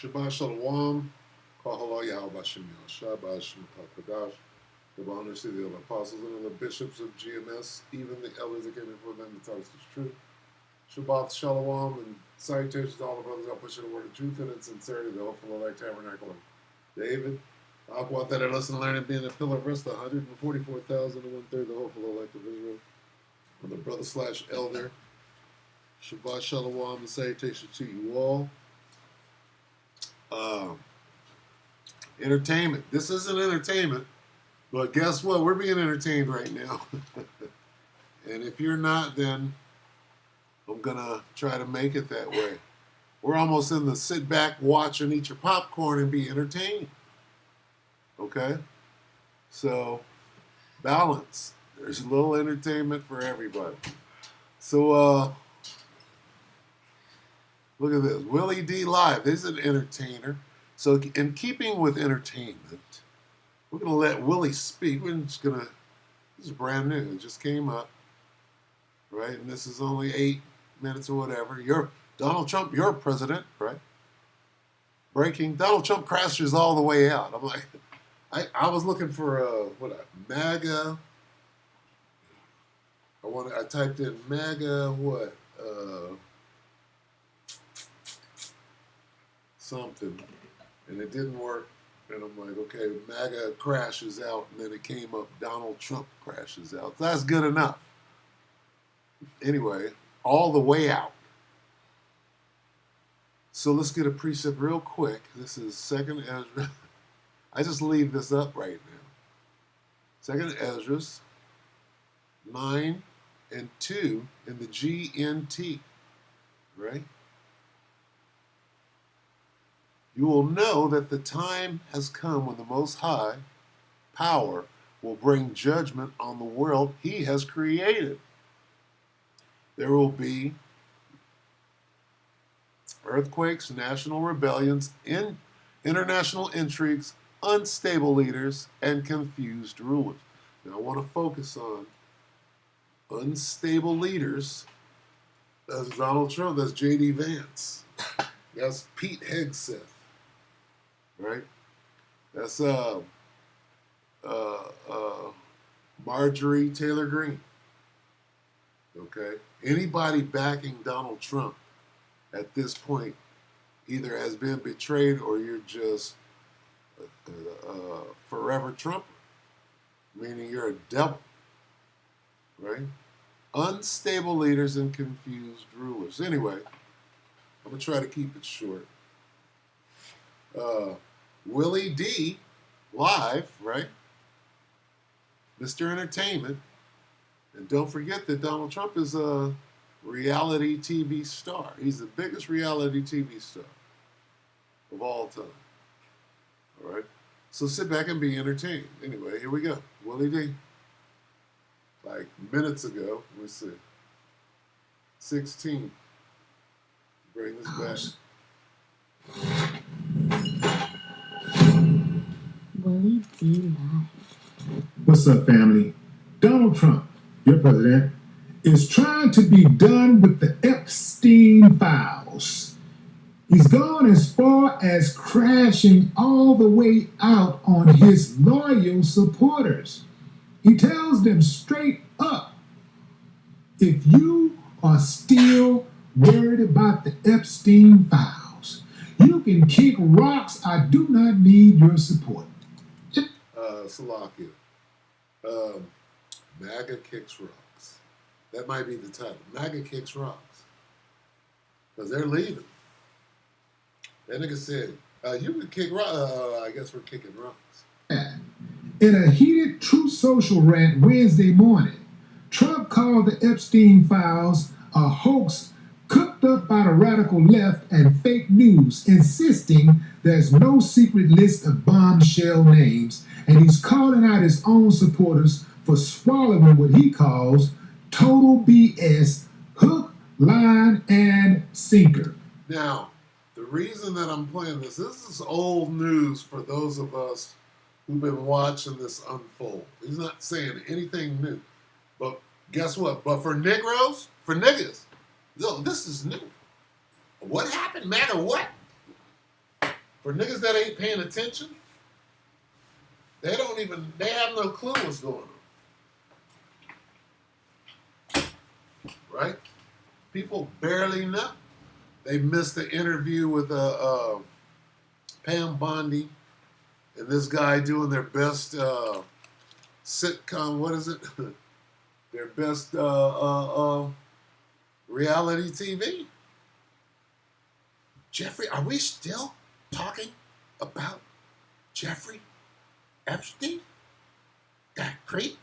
Shabbat Shalom. Kahalo Yahweh Shem Shabbat Shem Kadash. Give honor to the other apostles and the bishops of GMS, even the elders that came before them to tell us the truth. Shabbat Shalom and salutations to all the brothers out pushing the word of truth and in sincerity, the hopeful elect tabernacle of David. Aqua that I listen to learn and being a pillar of rest, 144,000 and 1/3 the hopeful elect of Israel. And the brother slash elder. Shabbat Shalom and salutations to you all. Entertainment. This isn't entertainment, but guess what? We're being entertained right now. And if you're not, then I'm going to try to make it that way. We're almost in the sit back, watch, and eat your popcorn and be entertained. Okay? So, balance. There's a little entertainment for everybody. So, look at this. Willie D Live. This is an entertainer. So in keeping with entertainment, we're going to let Willie speak. We're just going to, this is brand new. It just came up, right? And this is only 8 minutes or whatever. You're Donald Trump, you're president, right? Breaking. Donald Trump crashes all the way out. I'm like, I was looking for a MAGA. I typed in MAGA, something. And it didn't work. And I'm like, okay, MAGA crashes out. And then it came up, Donald Trump crashes out. That's good enough. Anyway, all the way out. So let's get a precept real quick. This is 2nd Ezra. I just leave this up right now. 2nd Ezra 9 and 2 in the GNT. Right? You will know that the time has come when the Most High power will bring judgment on the world he has created. There will be earthquakes, national rebellions, international intrigues, unstable leaders, and confused rulers. Now I want to focus on unstable leaders. That's Donald Trump, that's J.D. Vance, that's Pete Hegseth. Right? That's Marjorie Taylor Greene. Okay? Anybody backing Donald Trump at this point either has been betrayed or you're just forever Trumper, meaning you're a devil. Right? Unstable leaders and confused rulers. Anyway, I'm going to try to keep it short. Willie D Live, right? Mr. Entertainment. And don't forget that Donald Trump is a reality TV star. He's the biggest reality TV star of all time. All right? So sit back and be entertained. Anyway, here we go. Willie D. Like minutes ago, let me see. 16. Bring this back. Willie D Live. What's up, family? Donald Trump, your president, is trying to be done with the Epstein files. He's gone as far as crashing all the way out on his loyal supporters. He tells them straight up, if you are still worried about the Epstein files, you can kick rocks. I do not need your support. Salakia. MAGA kicks rocks. That might be the title. MAGA kicks rocks. Because they're leaving. That nigga said, you can kick rocks. I guess we're kicking rocks. In a heated Truth Social rant Wednesday morning, Trump called the Epstein files a hoax cooked up by the radical left and fake news, insisting there's no secret list of bombshell names, and he's calling out his own supporters for swallowing what he calls total BS, hook, line, and sinker. Now, the reason that I'm playing this is old news for those of us who've been watching this unfold. He's not saying anything new. But guess what? But for Negroes, for niggas, no, this is new. What happened, man, or what? For niggas that ain't paying attention, they have no clue what's going on. Right? People barely know. They missed the interview with Pam Bondi and this guy doing their best sitcom, what is it? Their best reality TV. Jeffrey, are we still talking about Jeffrey Epstein? That creep?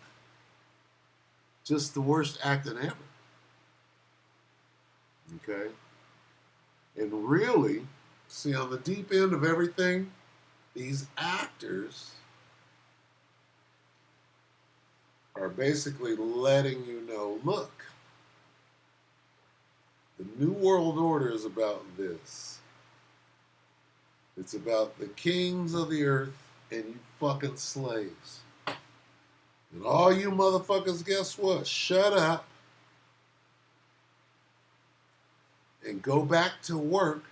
Just the worst acting ever. Okay? And really, see, on the deep end of everything, these actors are basically letting you know, look, the New World Order is about this. It's about the kings of the earth and you fucking slaves. And all you motherfuckers, guess what? Shut up and go back to work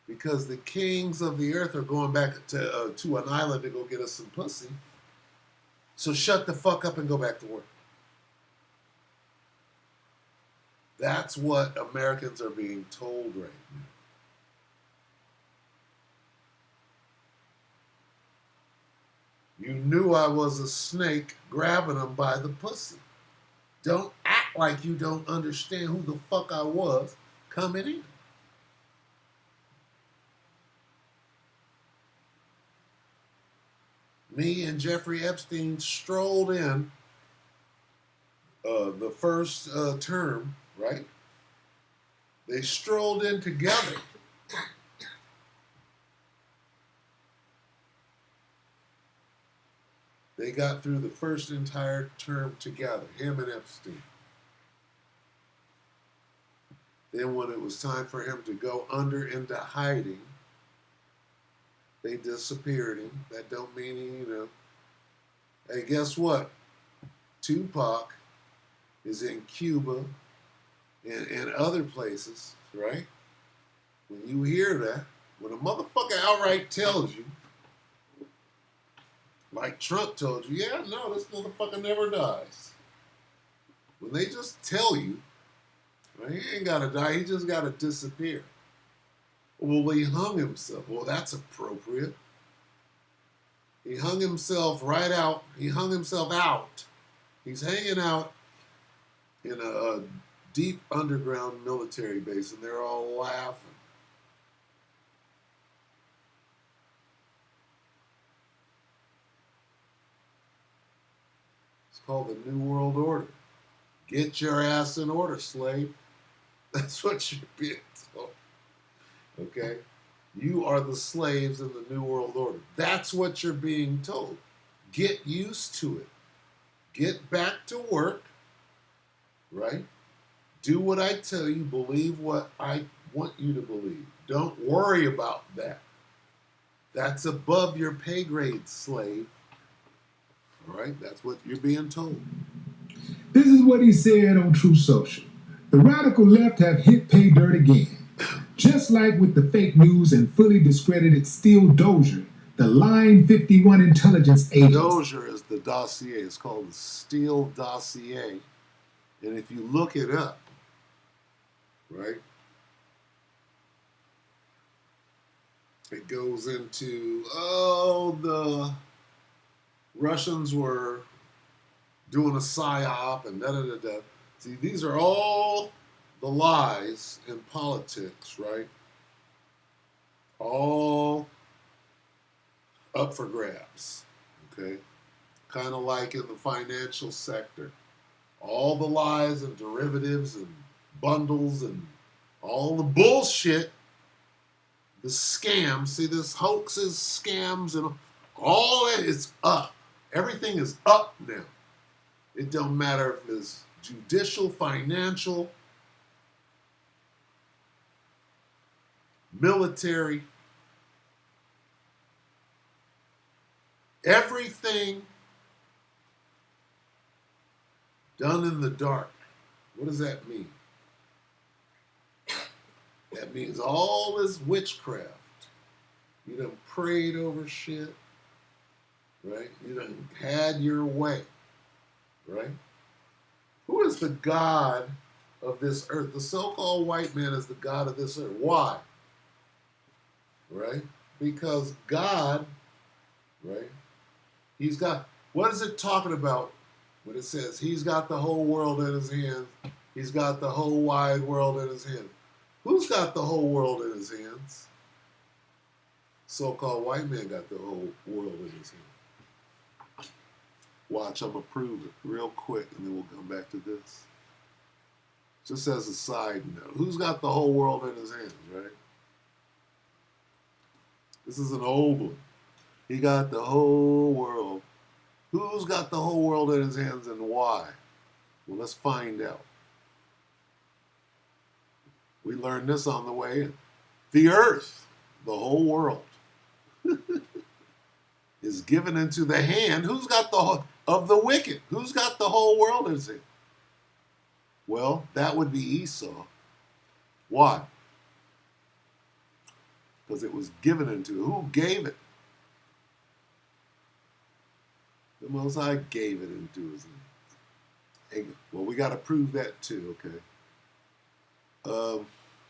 because the kings of the earth are going back to an island to go get us some pussy. So shut the fuck up and go back to work. That's what Americans are being told right now. You knew I was a snake grabbing them by the pussy. Don't act like you don't understand who the fuck I was coming in. Me and Jeffrey Epstein strolled in the first term, right? They strolled in together. They got through the first entire term together, him and Epstein. Then when it was time for him to go under into hiding, they disappeared him. That don't mean he, Hey, guess what? Tupac is in Cuba and other places, right? When you hear that, when a motherfucker outright tells you, like Trump told you, yeah, no, this motherfucker never dies. When they just tell you, well, he ain't got to die, he just got to disappear. Well, he hung himself. Well, that's appropriate. He hung himself right out. He hung himself out. He's hanging out in a deep underground military base, and they're all laughing. It's called the New World Order. Get your ass in order, slave. That's what you're being told. Okay? You are the slaves in the New World Order. That's what you're being told. Get used to it. Get back to work, right? Do what I tell you. Believe what I want you to believe. Don't worry about that. That's above your pay grade, slave. All right? That's what you're being told. This is what he said on True Social. The radical left have hit pay dirt again. Just like with the fake news and fully discredited Steele Dozier, the Line 51 intelligence agents. Dozier is the dossier. It's called the Steele dossier. And if you look it up, right, it goes into, the Russians were doing a psyop and da-da-da-da. See, these are all the lies in politics, right? All up for grabs, okay? Kind of like in the financial sector. All the lies and derivatives and bundles and all the bullshit, the scams, see this hoaxes, scams, and all that is up. Everything is up now. It don't matter if it's judicial, financial, military, everything done in the dark. What does that mean? That means all this witchcraft. You done prayed over shit, right? You done had your way, right? Who is the God of this earth? The so-called white man is the God of this earth. Why? Right? Because God, right? He's got, what is it talking about when it says he's got the whole world in his hands? He's got the whole wide world in his hands. Who's got the whole world in his hands? So-called white man got the whole world in his hands. Watch, I'm going to prove it real quick, and then we'll come back to this. Just as a side note, who's got the whole world in his hands, right? This is an old one. He got the whole world. Who's got the whole world in his hands and why? Well, let's find out. We learned this on the way in. The earth, the whole world, is given into the hand. Who's got of the wicked? Who's got the whole world in his hand? Well, that would be Esau. Why? Because it was given into. Who gave it? The Most High gave it into his hands. Well, we got to prove that too, okay?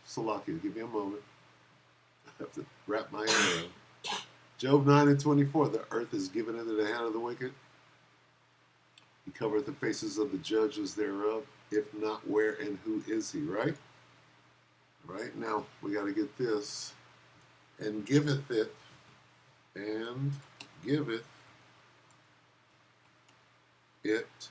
Salakia, give me a moment. I have to wrap my head around. Job 9:24, the earth is given into the hand of the wicked. He covereth the faces of the judges thereof. If not, where and who is he, right? Right, now we got to get this. And giveth it, and giveth it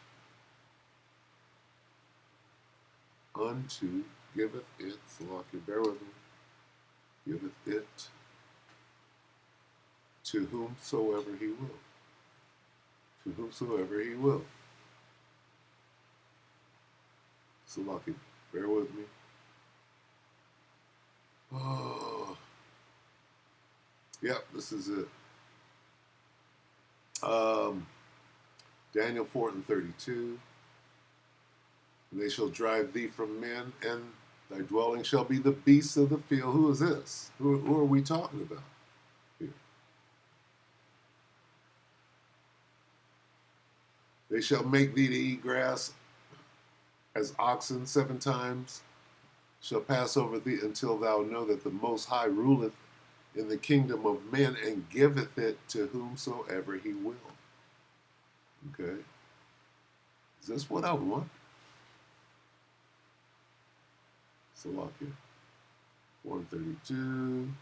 unto, giveth it, Salakia, bear with me, giveth it to whomsoever he will. To whomsoever he will. Salakia, bear with me. Oh, yep, this is it. Daniel 4:32. And they shall drive thee from men, and thy dwelling shall be the beasts of the field. Who is this? Who are we talking about here? They shall make thee to eat grass as oxen 7 times shall pass over thee until thou know that the Most High ruleth in the kingdom of men and giveth it to whomsoever he will. Okay? Is this what I want? Salakia. 4:32.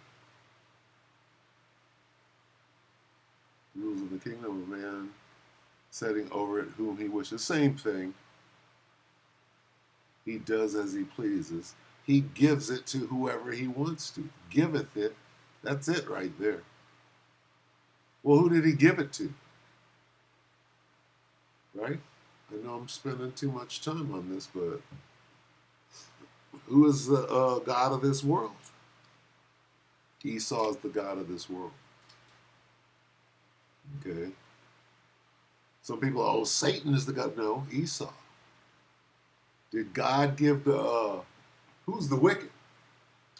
Rules of the kingdom of man, setting over it whom he wishes. Same thing. He does as he pleases. He gives it to whoever he wants to. Giveth it. That's it right there. Well, who did he give it to? Right? I know I'm spending too much time on this, but who is the God of this world? Esau is the God of this world. Okay. Some people, oh, Satan is the God. No, Esau. Did God give the, who's the wicked?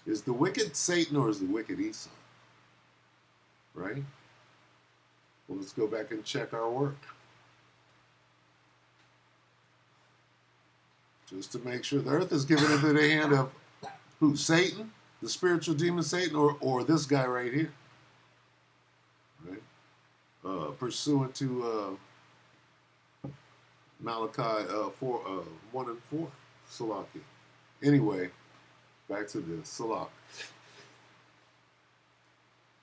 Is the wicked Satan or is the wicked Esau? Right? Well, let's go back and check our work. Just to make sure the earth is given into the hand of who? Satan? The spiritual demon Satan, or this guy right here? Right? Pursuant to Malachi 1 and 4. Salaki. Anyway, back to this. Salak.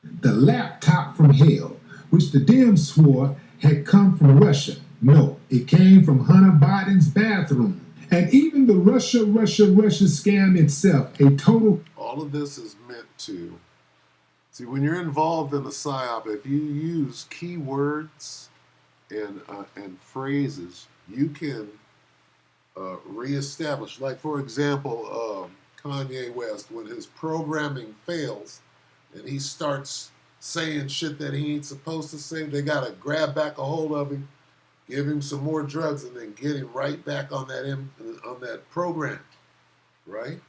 The laptop from hell, which the Dems swore had come from Russia. No, it came from Hunter Biden's bathroom. And even the Russia scam itself, a total... All of this is meant to... See, when you're involved in a PSYOP, if you use keywords and phrases, you can reestablish. Like, for example, Kanye West, when his programming fails and he starts saying shit that he ain't supposed to say, they got to grab back a hold of him, give him some more drugs, and then get him right back on that program, right?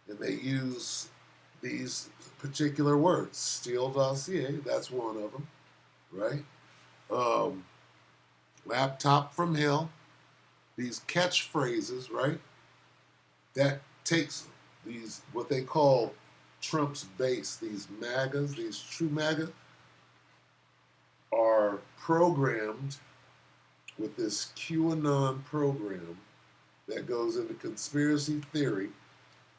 And they use these particular words. Steele dossier, that's one of them, right? Laptop from hell, these catchphrases, right? That takes these, what they call Trump's base, these MAGAs, these true MAGA, are programmed with this QAnon program that goes into conspiracy theory.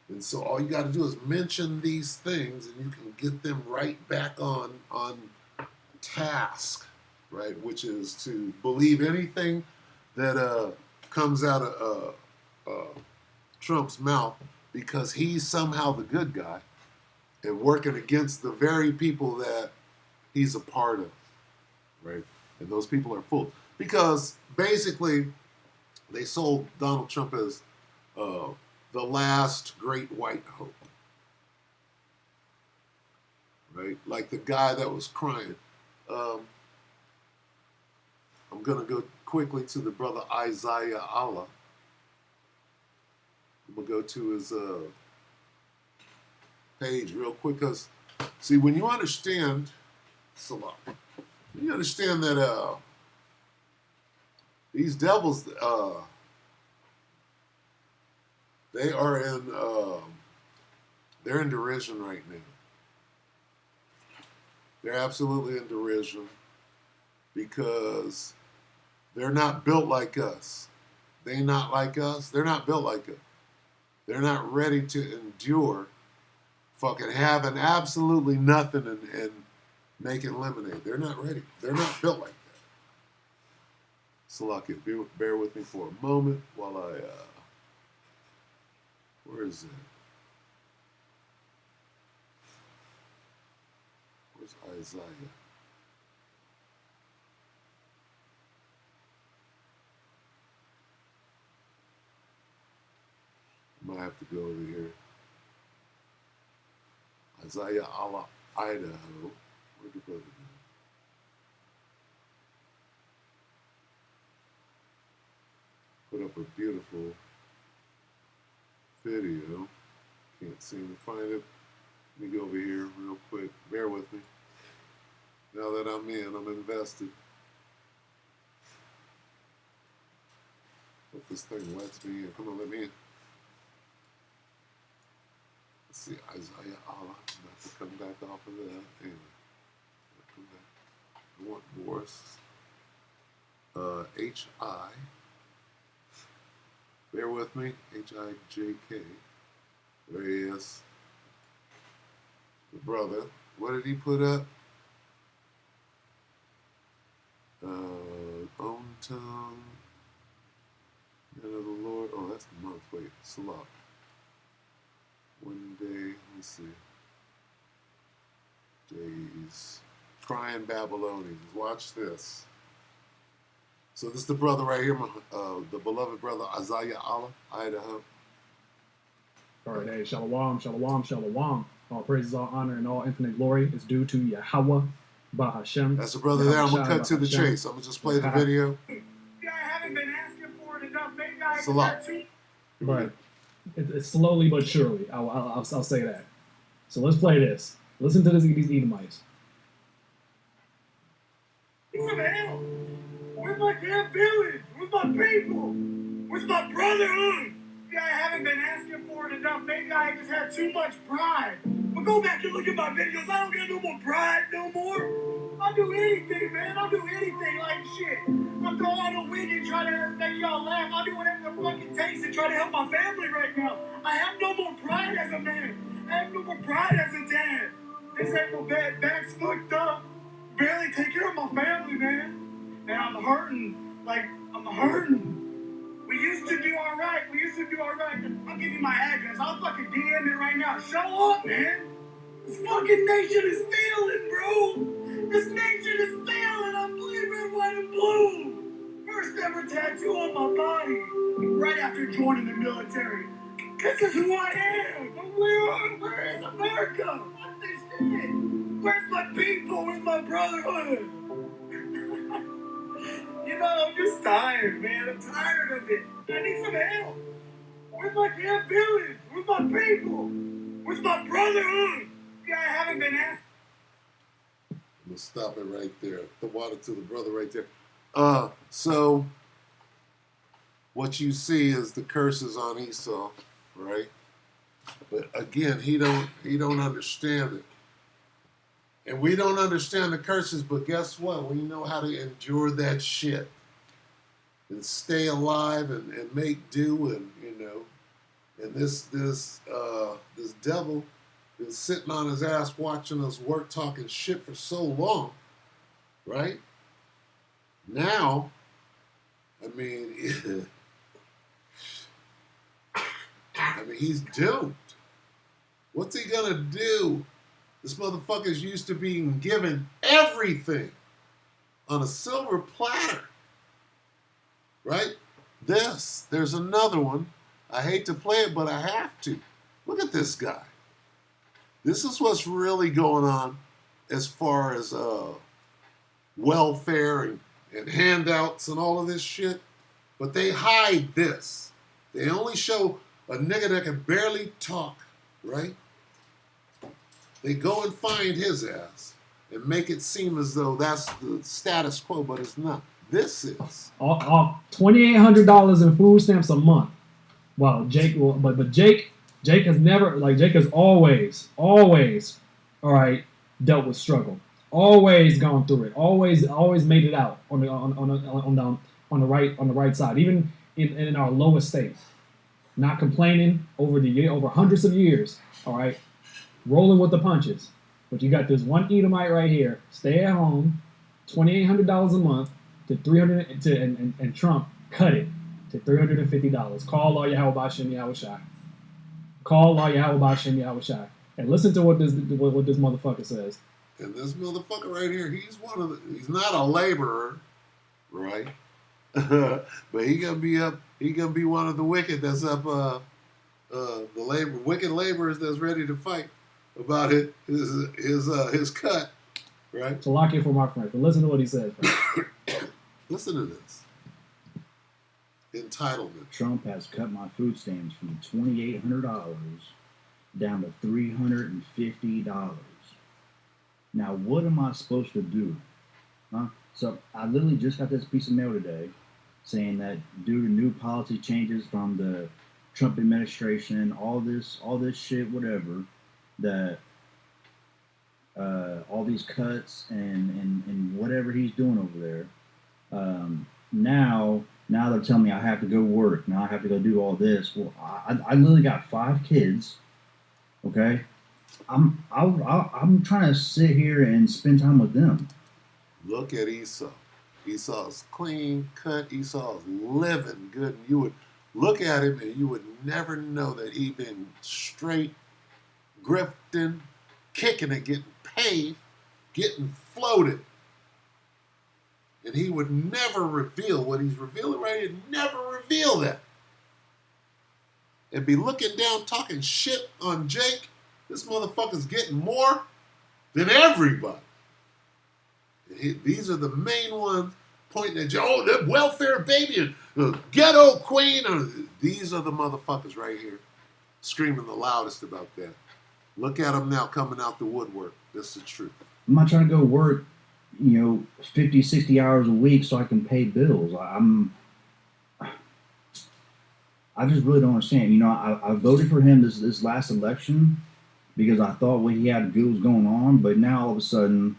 And so all you got to do is mention these things and you can get them right back on task, right? Which is to believe anything that comes out of Trump's mouth, because he's somehow the good guy and working against the very people that he's a part of, right? And those people are full. Because basically, they sold Donald Trump as the last great white hope, right? Like the guy that was crying. I'm going to go quickly to the brother Isaiah Allah. I'm going to go to his page real quick, because, see, when you understand, Salah, you understand that these devils, they are they're in derision right now. They're absolutely in derision because they're not built like us. They not like us. They're not built like us. They're not ready to endure fucking having absolutely nothing and making lemonade. They're not ready. They're not built like that. Salaki, bear with me for a moment while I, where is it? Where's Isaiah? I might have to go over here. Isaiah Allah, Idaho. Where'd the brother go? Put up a beautiful video. Can't seem to find it. Let me go over here real quick. Bear with me. Now that I'm in, I'm invested. Hope this thing lets me in. Come on, let me in. Let's see, Isaiah Allah. I'm about to come back off of that. Anyway, come back. I want Morris. H-I. Bear with me. H-I-J-K. There he is. The brother. What did he put up? Own tongue. Man of the Lord. Oh, that's the month. Wait, Salah. One day, let me see. Days. Crying Babylonians. Watch this. So this is the brother right here, the beloved brother Isaiah Allah, Idaho. All right, hey, shalom, shalom, shalom. All praises, all honor, and all infinite glory is due to Yahweh, Bahashem. That's the brother there. I'm going to cut to the chase. I'm going to just play the video. I haven't been asking for it enough. Big guys. Salah. But it's slowly but surely. I'll say that. So let's play this. Listen to these Edomites. Where's my damn village? Where's my people? Where's my brotherhood? Yeah, I haven't been asking for it enough. Maybe I just had too much pride. But go back and look at my videos. I don't got no more pride no more. I'll do anything, man. I'll do anything like shit. I'll go on a wig and try to make y'all laugh. I'll do whatever the fuck it takes to try to help my family right now. I have no more pride as a man. I have no more pride as a dad. This ain't no bad. Back's fucked up. Barely take care of my family, man. And I'm hurting. Like, I'm hurting. We used to do all right. I'll give you my address. I'll fucking DM it right now. Show up, man. This fucking nation is failing, bro. This nation is failing. I'm bleeding red, white, and blue. First ever tattoo on my body. Right after joining the military. This is who I am. But where is America? What's this shit? Where's my people? Where's my brotherhood? You know, I'm just tired, man. I'm tired of it. I need some help. Where's my damn village? Where's my people? Where's my brotherhood? I haven't been asked. I'm gonna stop it right there. The water to the brother right there. So what you see is the curses on Esau, right? But again, he don't understand it. And we don't understand the curses, but guess what? We know how to endure that shit and stay alive and make do, and and this devil been sitting on his ass watching us work, talking shit for so long, right? Now, I mean, he's doomed. What's he gonna do? This motherfucker's used to being given everything on a silver platter, right? There's another one. I hate to play it, but I have to. Look at this guy. This is what's really going on as far as welfare and handouts and all of this shit. But they hide this. They only show a nigga that can barely talk, right? They go and find his ass and make it seem as though that's the status quo, but it's not. This is $2,800 in food stamps a month. Wow, but Jake has never, Jake has always, all right, dealt with struggle. Always gone through it. Always made it out on the right side, even in our lowest state. Not complaining over hundreds of years. All right, rolling with the punches. But you got this one Edomite right here, stay at home, $2,800 a month to $300 and Trump cut it to $350. Call Allah Yahweh Bashem Yahweh Shai. Call Allah Yahweh Bashem Yahweh Shai. And listen to what this motherfucker says. And this motherfucker right here, he's not a laborer, right? But he gonna be one of the wicked that's up the wicked laborers that's ready to fight about his cut, right? So lock in for my friend. But listen to what he says. Listen to this. Entitlement. Trump has cut my food stamps from $2,800 down to $350. Now, what am I supposed to do? Huh? So I literally just got this piece of mail today saying that due to new policy changes from the Trump administration, all this shit, whatever, that all these cuts and whatever he's doing over there, now they're telling me I have to go work. Now I have to go do all this. Well, I literally got 5 kids. Okay, I'm trying to sit here and spend time with them. Look at Esau. Esau's clean cut. Esau's living good. And you would look at him and you would never know that he been straight grifting, kicking it, getting paid, getting floated. And he would never reveal what he's revealing right here. Never reveal that. And be looking down, talking shit on Jake. This motherfucker's getting more than everybody. These are the main ones pointing at you. Oh, that welfare baby and ghetto queen. These are the motherfuckers right here screaming the loudest about that. Look at them now coming out the woodwork. This is the truth. I'm not trying to go work, 50, 60 hours a week so I can pay bills. I just really don't understand. I voted for him this last election because I thought what he had good was going on, but now all of a sudden,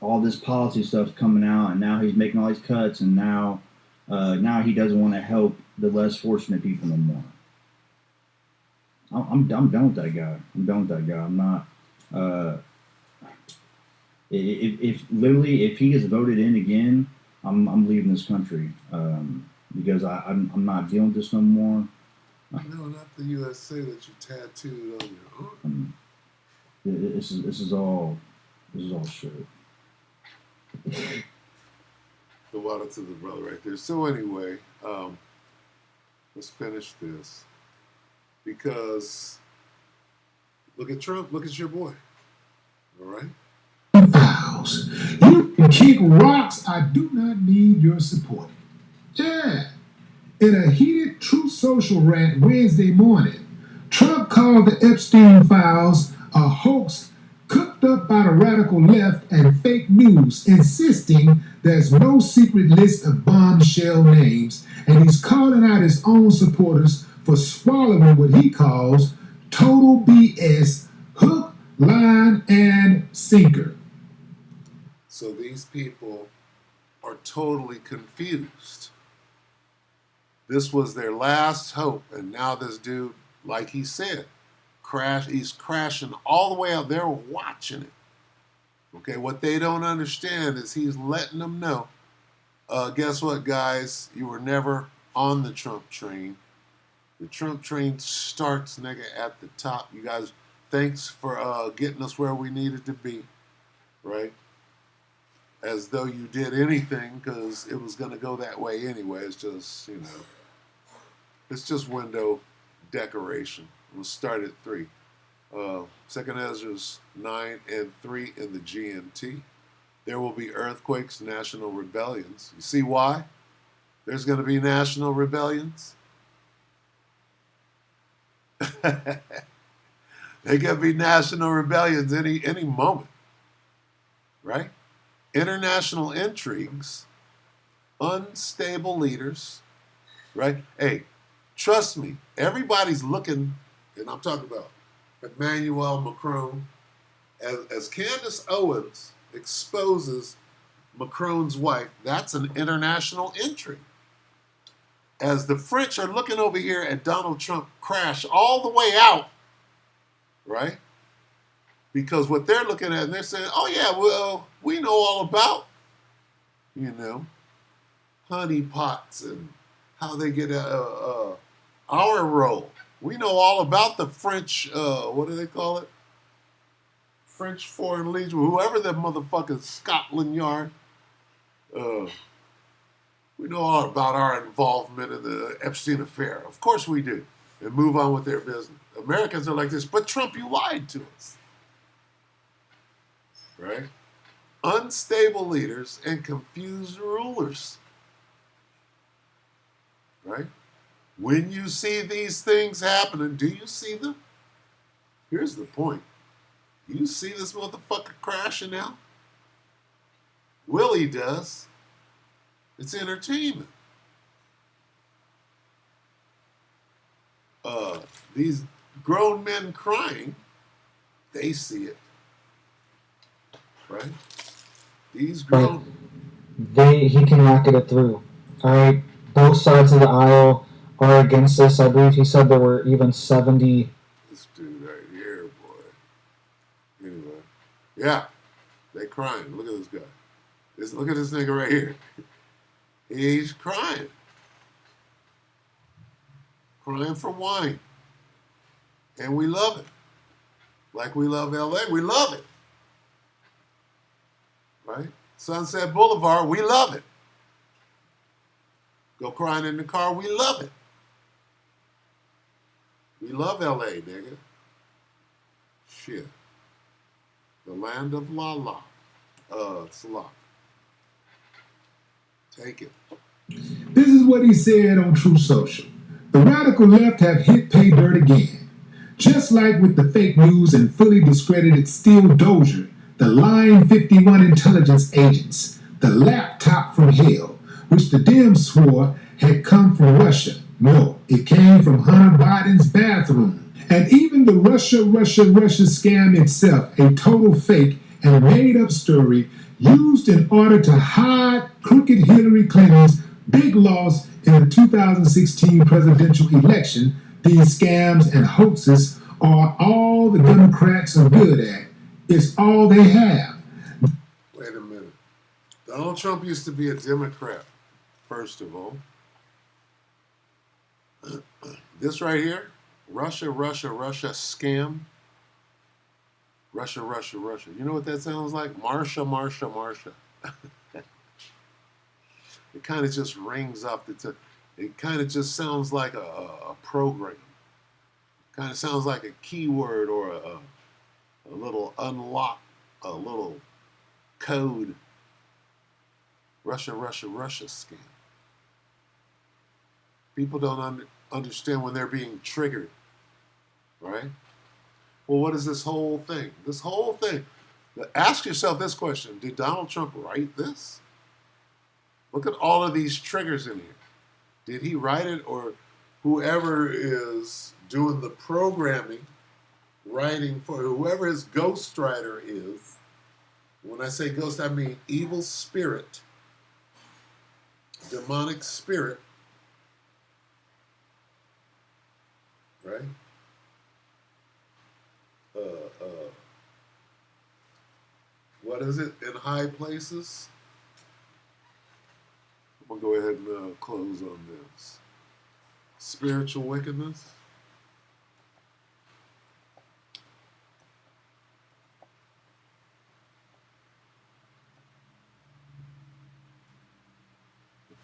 all this policy stuff's coming out, and now he's making all these cuts, and now he doesn't want to help the less fortunate people no more. I'm done with that guy. I'm not. If he gets voted in again, I'm leaving this country because I'm not dealing with this no more. No, not the USA that you tattooed on your arm. This is all shit. The water to the brother right there. So anyway, let's finish this. Because look at Trump, look at your boy. All right? Vows. You can kick rocks. I do not need your support. Yeah. In a heated Truth Social rant Wednesday morning, Trump called the Epstein files a hoax cooked up by the radical left and fake news, insisting there's no secret list of bombshell names, and he's calling out his own supporters for swallowing what he calls total BS, hook, line, and sinker. So these people are totally confused. This was their last hope, and now this dude, like he said, he's crashing all the way out. They're watching it. Okay, what they don't understand is he's letting them know, guess what, guys? You were never on the Trump train. The Trump train starts, nigga, at the top. You guys, thanks for getting us where we needed to be, right? As though you did anything, because it was going to go that way anyway. It's just, it's just window decoration. We'll start at 3. Second Ezra's 9 and 3 in the GMT. There will be earthquakes, national rebellions. You see why? There's going to be national rebellions. They can be national rebellions any moment, right? International intrigues, unstable leaders, right? Hey, trust me, everybody's looking, and I'm talking about Emmanuel Macron, as Candace Owens exposes Macron's wife, that's an international intrigue. As the French are looking over here at Donald Trump crash all the way out, right? Because what they're looking at, and they're saying, oh yeah, well, we know all about, honey pots and how they get our role. We know all about the French, what do they call it? French Foreign Legion, whoever that motherfucking Scotland Yard. We know all about our involvement in the Epstein affair. Of course we do. And move on with their business. Americans are like this, but Trump, you lied to us. Right? Unstable leaders and confused rulers. Right? When you see these things happening, do you see them? Here's the point. You see this motherfucker crashing out? Willie does. It's entertainment. These grown men crying, they see it. Right? These grown... He can rocket it through. Alright? Both sides of the aisle are against this. I believe he said there were even 70... This dude right here, boy. Anyway. Yeah. They crying. Look at this guy. Look at this nigga right here. He's crying. Crying for wine. And we love it. Like we love LA. We love it. Right? Sunset Boulevard, we love it. Go crying in the car, we love it. We love LA, nigga. Shit. The land of la la. Slop. Take it. This is what he said on True Social. The radical left have hit pay dirt again. Just like with the fake news and fully discredited Steel Dozier, the lying 51 intelligence agents, the laptop from hell, which the Dems swore had come from Russia. No, it came from Hunter Biden's bathroom. And even the Russia scam itself, a total fake and made-up story used in order to hide crooked Hillary Clinton's big loss in the 2016 presidential election. These scams and hoaxes are all the Democrats are good at. It's all they have. Wait a minute. Donald Trump used to be a Democrat, first of all. This right here, Russia scam. Russia. You know what that sounds like? Marsha. It kind of just rings off the tip. It kind of just sounds like a program. Kind of sounds like a keyword or a little unlock, a little code. Russia scam. People don't understand when they're being triggered, right? Well, what is this whole thing? This whole thing. Ask yourself this question. Did Donald Trump write this? Look at all of these triggers in here. Did he write it, or whoever is doing the programming, writing for whoever his ghostwriter is? When I say ghost, I mean evil spirit, demonic spirit, right? What is it in high places? I'm going to go ahead and close on this. Spiritual wickedness.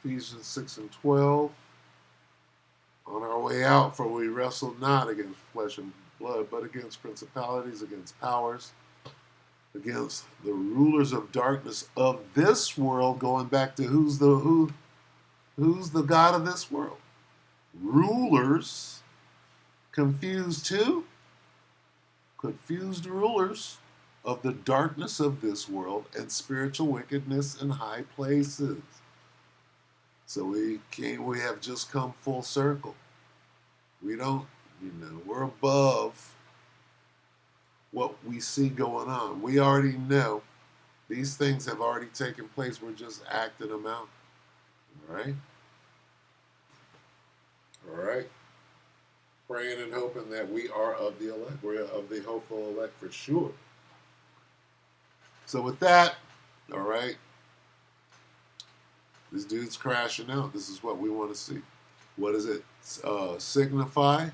Ephesians 6 and 12. On our way out, for we wrestle not against flesh and blood, but against principalities, against powers, against the rulers of darkness of this world. Going back to who's the god of this world? Rulers. Confused who? Confused rulers of the darkness of this world and spiritual wickedness in high places. So we have just come full circle. We don't, we're above what we see going on. We already know these things have already taken place. We're just acting them out. All right? All right? Praying and hoping that we are of the elect. We're of the hopeful elect for sure. So with that, all right, this dude's crashing out. This is what we want to see. What does it signify?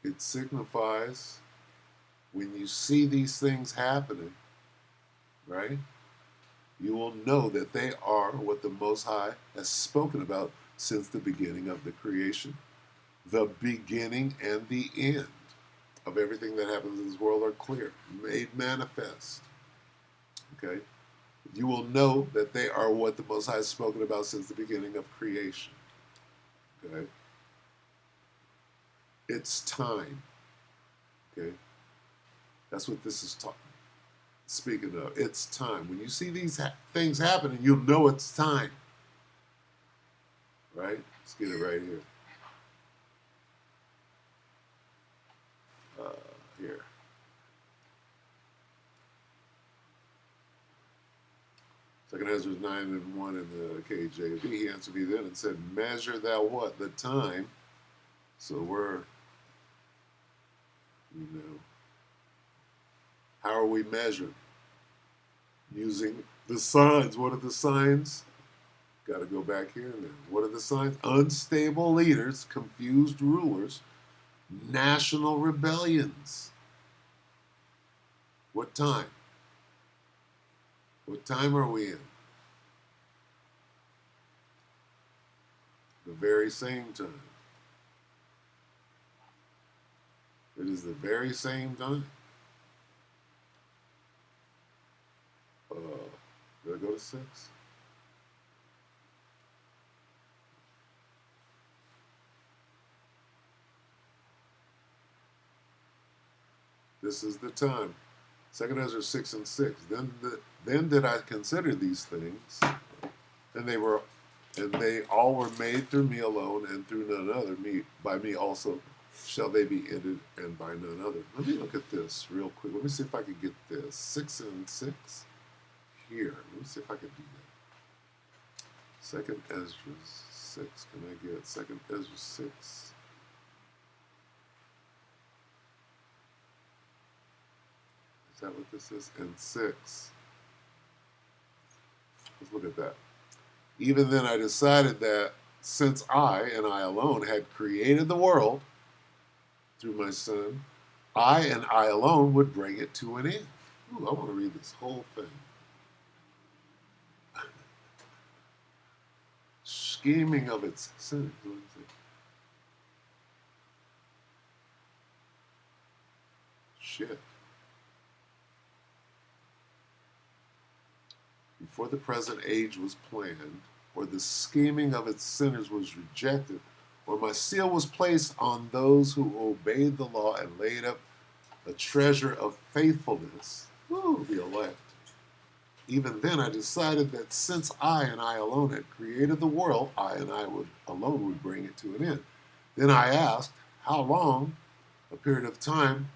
It signifies when you see these things happening, right? You will know that they are what the Most High has spoken about since the beginning of the creation. The beginning and the end of everything that happens in this world are clear, made manifest. Okay? You will know that they are what the Most High has spoken about since the beginning of creation. Okay? It's time. Okay? That's what this is speaking of. It's time. When you see these things happening, you'll know it's time. Right? Let's get it right here. Here. Second Ezra 9 and 1 in the KJV. He answered me then and said, measure thou what? The time. So we're, how are we measuring? Using the signs. What are the signs? Got to go back here now. What are the signs? Unstable leaders, confused rulers, national rebellions. What time? What time are we in? The very same time. It is the very same time. Did I go to 6? This is the time. 2 Ezra 6 and 6. Then did I consider these things, and they all were made through me alone, and through none other. By me also shall they be ended, and by none other. Let me look at this real quick. Let me see if I can get this. 6 and 6 here. Let me see if I can do that. 2 Ezra 6. Can I get 2 Ezra 6? Is that what this is? And 6. Let's look at that. Even then I decided that since I, and I alone, had created the world through my Son, I and I alone would bring it to an end. Ooh, I want to read this whole thing. Scheming of its sins. What is it? Shit. Before the present age was planned, or the scheming of its sinners was rejected, or my seal was placed on those who obeyed the law and laid up a treasure of faithfulness, the elect. Even then I decided that since I and I alone had created the world, I and I alone would bring it to an end. Then I asked, how long a period of time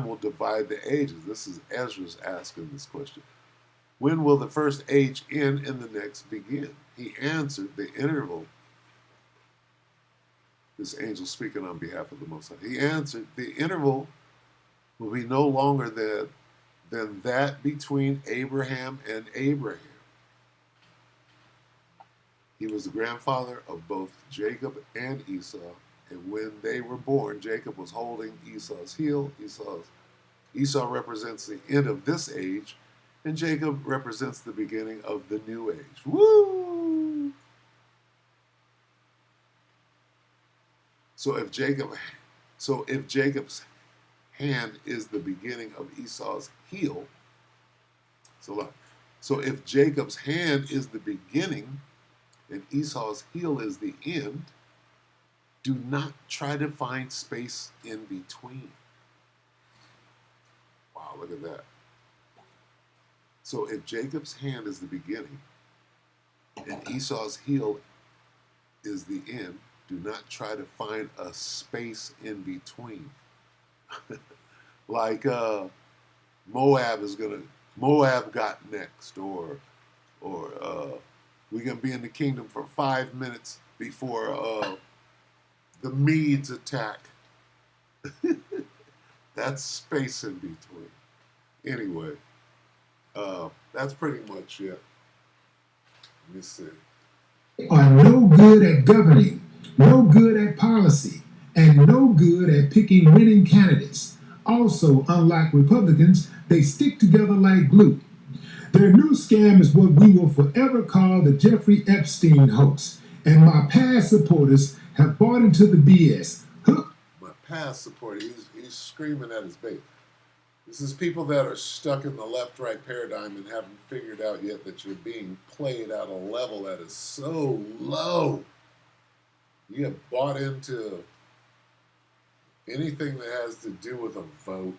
will divide the ages? This is Ezra's asking this question. When will the first age end and the next begin? He answered, the interval. This angel speaking on behalf of the Most High. He answered, the interval will be no longer than that between Abraham and Abraham. He was the grandfather of both Jacob and Esau, and when they were born, Jacob was holding Esau's heel. Esau represents the end of this age, and Jacob represents the beginning of the new age. Woo! So if Jacob's hand is the beginning of Esau's heel, so if Jacob's hand is the beginning and Esau's heel is the end, do not try to find space in between. Wow, look at that. So if Jacob's hand is the beginning and Esau's heel is the end, do not try to find a space in between. Like Moab got next, or we're gonna be in the kingdom for 5 minutes before the Medes attack. That's space in between. Anyway, that's pretty much it. Let me see. Are no good at governing, no good at policy, and no good at picking winning candidates. Also, unlike Republicans, they stick together like glue. Their new scam is what we will forever call the Jeffrey Epstein hoax, and my past supporters have bought into the BS. My past supporter, he's screaming at his base. This is people that are stuck in the left-right paradigm and haven't figured out yet that you're being played at a level that is so low. You have bought into anything that has to do with a vote,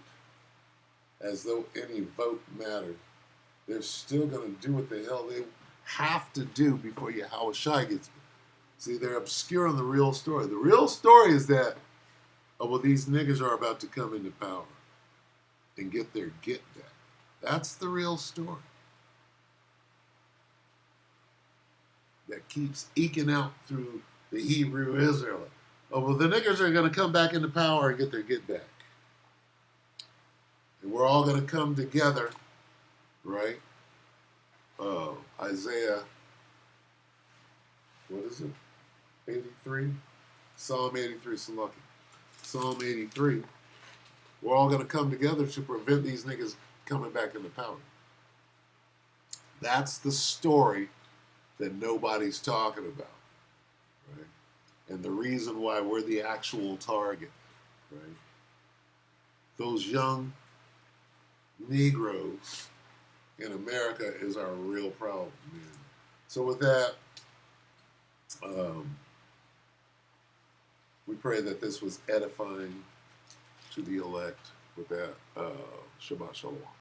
as though any vote mattered. They're still going to do what the hell they have to do before Yahushua gets. See, they're obscuring the real story. The real story is that, these niggas are about to come into power and get their get back. That's the real story. That keeps eking out through the Hebrew Israelite. The niggers are going to come back into power and get their get back. And we're all going to come together, right? Isaiah, what is it? 83? Psalm 83, Salaki. Psalm 83. We're all going to come together to prevent these niggas coming back into power. That's the story that nobody's talking about, right? And the reason why we're the actual target, right? Those young Negroes in America is our real problem, man. So with that, we pray that this was edifying to the elect. With that, Shabbat Shalom.